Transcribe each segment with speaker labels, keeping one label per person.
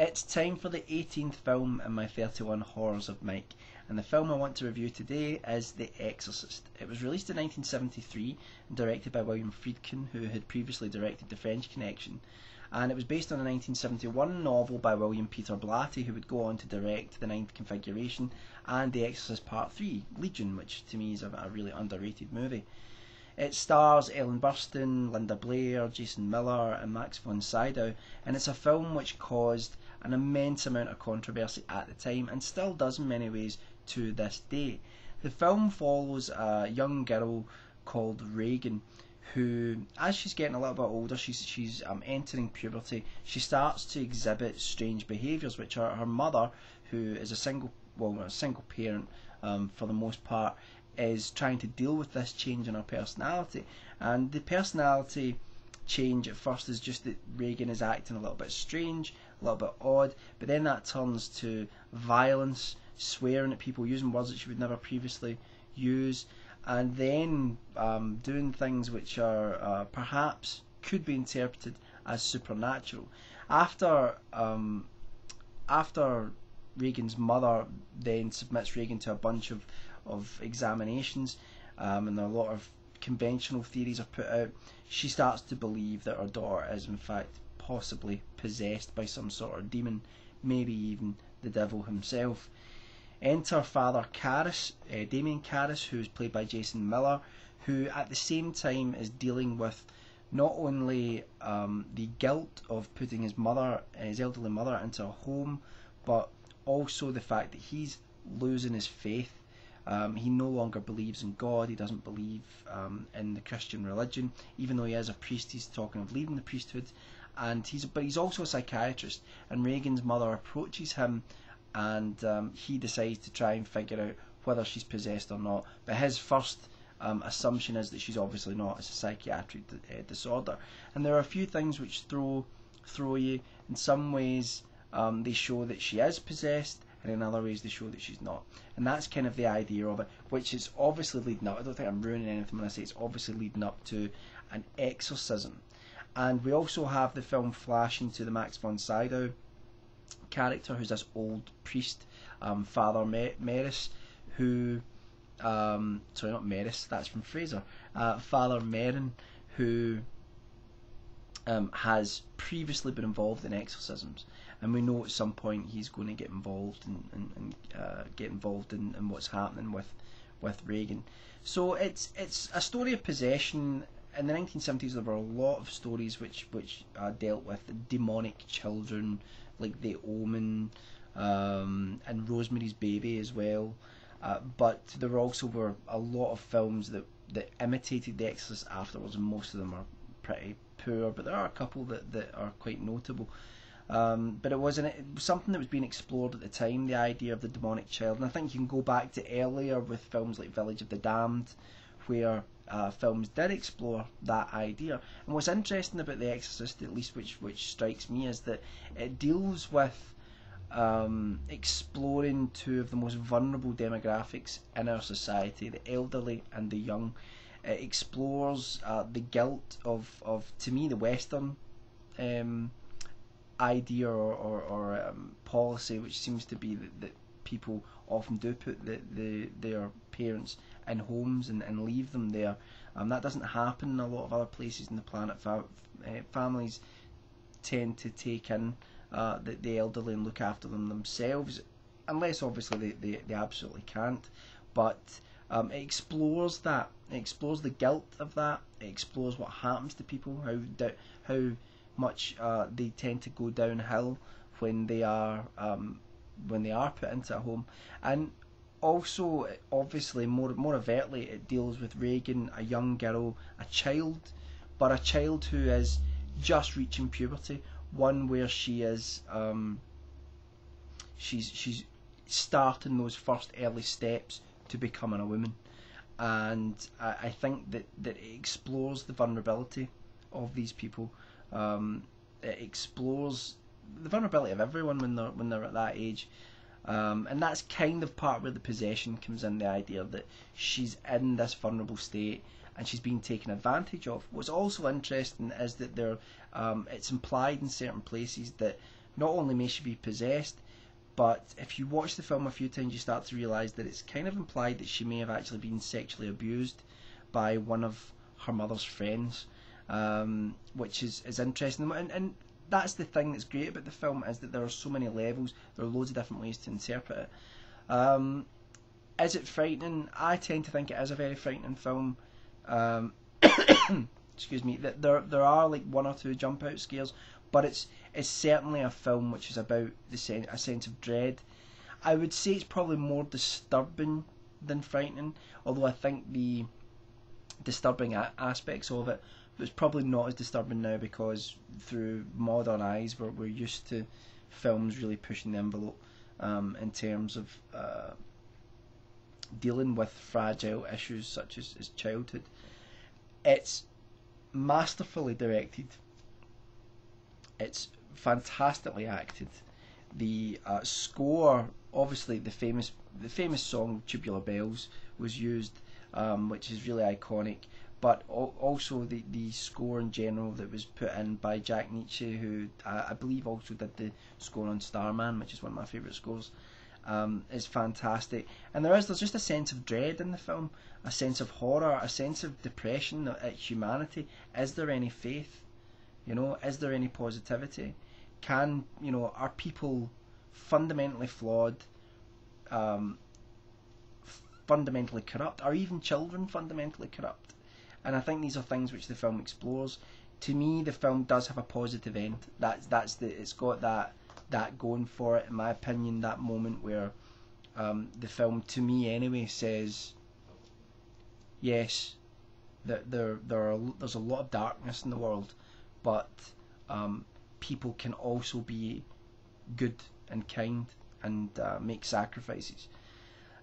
Speaker 1: It's time for the 18th film in my 31 Horrors of Mike, and the film I want to review today is The Exorcist. It was released in 1973 and directed by William Friedkin, who had previously directed The French Connection, and it was based on a 1971 novel by William Peter Blatty, who would go on to direct The Ninth Configuration and The Exorcist Part 3, Legion, which to me is a really underrated movie. It stars Ellen Burstyn, Linda Blair, Jason Miller and Max von Sydow, and it's a film which caused an immense amount of controversy at the time and still does in many ways to this day. The film follows a young girl called Regan who, as she's getting a little bit older, she's entering puberty. She starts to exhibit strange behaviours, which are her mother, who is a single parent for the most part, is trying to deal with this change in her personality. And the personality change at first is just that Regan is acting a little bit strange, a little bit odd, but then that turns to violence, swearing at people, using words that she would never previously use, and then doing things which are perhaps could be interpreted as supernatural. After Regan's mother then submits Regan to a bunch of examinations, and a lot of conventional theories are put out, she starts to believe that her daughter is in fact possibly possessed by some sort of demon, maybe even the devil himself. Enter Father Karras, Damien Karras, who is played by Jason Miller, who at the same time is dealing with not only the guilt of putting his elderly mother into a home, but also the fact that he's losing his faith. He no longer believes in God. He doesn't believe in the Christian religion, even though he is a priest. He's talking of leaving the priesthood, and he's also a psychiatrist. And Regan's mother approaches him, and he decides to try and figure out whether she's possessed or not. But his first assumption is that she's obviously not. It's a psychiatric disorder, and there are a few things which throw you. In some ways, they show that she is possessed, and in other ways they show that she's not. And that's kind of the idea of it, which is obviously leading up, I don't think I'm ruining anything when I say it's obviously leading up to an exorcism. And we also have the film flashing to the Max von Sydow character, who's this old priest, Father Maris, who, sorry, not Maris, that's from Fraser, Father Merrin, who has previously been involved in exorcisms, and we know at some point he's going to get involved in what's happening with Regan. So it's a story of possession. In the 1970s, there were a lot of stories which dealt with demonic children, like The Omen and Rosemary's Baby as well. But there were a lot of films that imitated The Exorcist afterwards, and most of them are pretty poor, but there are a couple that are quite notable. But it was something that was being explored at the time, the idea of the demonic child. And I think you can go back to earlier with films like Village of the Damned, where films did explore that idea. And what's interesting about The Exorcist, at least which strikes me, is that it deals with exploring two of the most vulnerable demographics in our society, the elderly and the young. It explores the guilt of, to me, the Western idea or policy, which seems to be that people often do put their parents in homes and leave them there. That doesn't happen in a lot of other places on the planet. Families tend to take in the elderly and look after them themselves, unless obviously they absolutely can't. But it explores that. It explores the guilt of that. It explores what happens to people, how much they tend to go downhill when they are put into a home. And also, obviously, more overtly, it deals with Regan, a young girl, a child, but a child who is just reaching puberty, one where she is she's starting those first early steps to becoming a woman. And I think that it explores the vulnerability of these people. It explores the vulnerability of everyone when they're at that age. And that's kind of part where the possession comes in, the idea that she's in this vulnerable state and she's being taken advantage of. What's also interesting is that it's implied in certain places that not only may she be possessed, but if you watch the film a few times, you start to realise that it's kind of implied that she may have actually been sexually abused by one of her mother's friends, which is interesting. And that's the thing that's great about the film, is that there are so many levels, there are loads of different ways to interpret it. Is it frightening? I tend to think it is a very frightening film. Excuse me. There are like one or two jump out scares, but it's certainly a film which is about a sense of dread. I would say it's probably more disturbing than frightening, although I think the disturbing aspects of it was probably not as disturbing now, because through modern eyes we're used to films really pushing the envelope in terms of dealing with fragile issues such as childhood. It's masterfully directed. It's fantastically acted. The score, obviously, the famous song "Tubular Bells" was used, which is really iconic. But also the score in general that was put in by Jack Nitzsche, who I believe also did the score on Starman, which is one of my favourite scores, is fantastic. And there's just a sense of dread in the film, a sense of horror, a sense of depression at humanity. Is there any faith? Is there any positivity? Are people fundamentally flawed, fundamentally corrupt? Are even children fundamentally corrupt? And I think these are things which the film explores. To me, the film does have a positive end. It's got that going for it, in my opinion. That moment where the film, to me anyway, says yes, that there's a lot of darkness in the world, but people can also be good and kind and make sacrifices.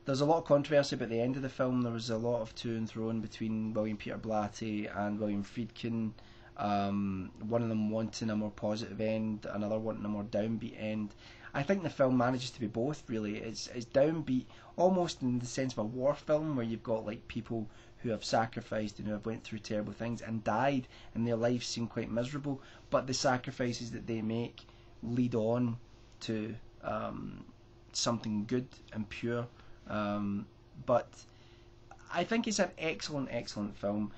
Speaker 1: There's a lot of controversy about the end of the film. There was a lot of to and fro between William Peter Blatty and William Friedkin. One of them wanting a more positive end, another wanting a more downbeat end. I think the film manages to be both, really. It's downbeat, almost in the sense of a war film, where you've got like people who have sacrificed and who have went through terrible things and died, and their lives seem quite miserable, but the sacrifices that they make lead on to something good and pure. But I think it's an excellent film.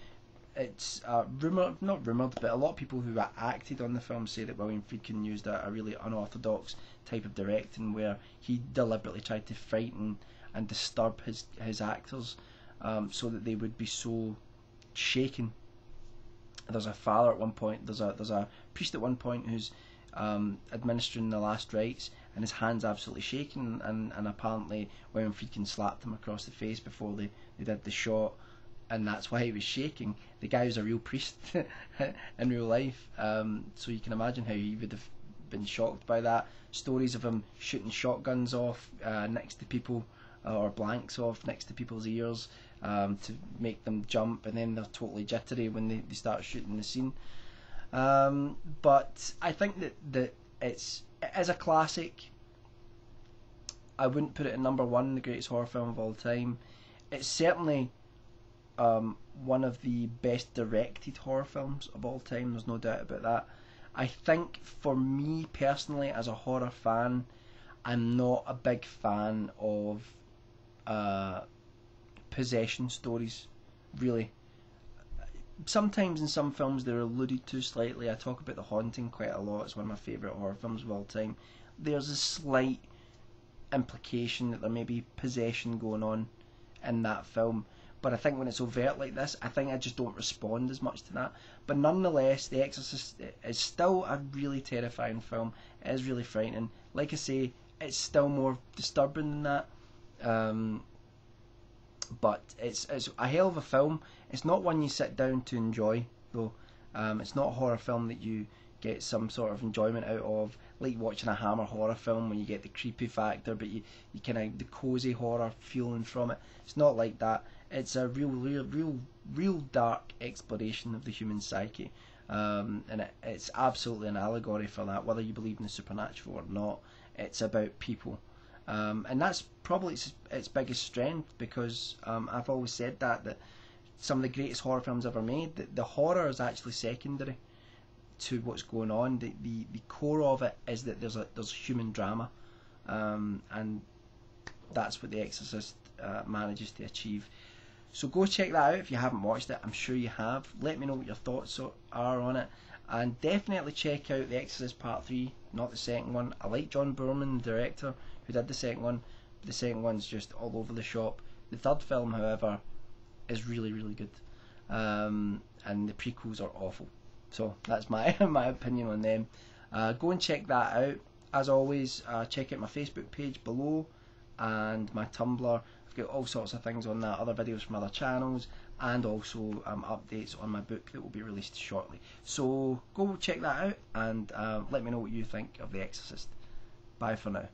Speaker 1: It's not rumoured, but a lot of people who acted on the film say that William Friedkin used a really unorthodox type of directing, where he deliberately tried to frighten and disturb his actors, so that they would be so shaken. There's a father at one point, there's a priest at one point who's administering the last rites, and his hand's absolutely shaking, and apparently William Friedkin slapped him across the face before they did the shot, and that's why he was shaking. The guy was a real priest in real life, so you can imagine how he would have been shocked by that. Stories of him shooting shotguns off next to people, or blanks off next to people's ears, to make them jump, and then they're totally jittery when they start shooting the scene. But I think that it is a classic. I wouldn't put it at number one, the greatest horror film of all time. It's certainly one of the best directed horror films of all time, there's no doubt about that. I think for me personally, as a horror fan, I'm not a big fan of possession stories, really. Sometimes in some films they're alluded to slightly. I talk about The Haunting quite a lot. It's one of my favourite horror films of all time. There's a slight implication that there may be possession going on in that film, but I think when it's overt like this, I think I just don't respond as much to that. But nonetheless, The Exorcist is still a really terrifying film. It is really frightening. Like I say, it's still more disturbing than that. But it's a hell of a film. It's not one you sit down to enjoy, though. It's not a horror film that you get some sort of enjoyment out of, like watching a Hammer horror film when you get the creepy factor, but you kind of the cozy horror feeling from it. It's not like that. It's a real dark exploration of the human psyche, and it's absolutely an allegory for that. Whether you believe in the supernatural or not, it's about people. And that's probably its biggest strength, because I've always said that some of the greatest horror films ever made, the horror is actually secondary. to what's going on. The core of it is that there's human drama, and that's what The Exorcist manages to achieve. So go check that out if you haven't watched it. I'm sure you have. Let me know what your thoughts are on it, and definitely check out The Exorcist Part 3, not the second one. I like John Boorman, the director who did the second one. The second one's just all over the shop. The third film, however, is really, really good, and the prequels are awful. So that's my my opinion on them. Go and check that out. As always, check out my Facebook page below and my Tumblr. I've got all sorts of things on that, other videos from other channels, and also updates on my book that will be released shortly. So go check that out, and let me know what you think of The Exorcist. Bye for now.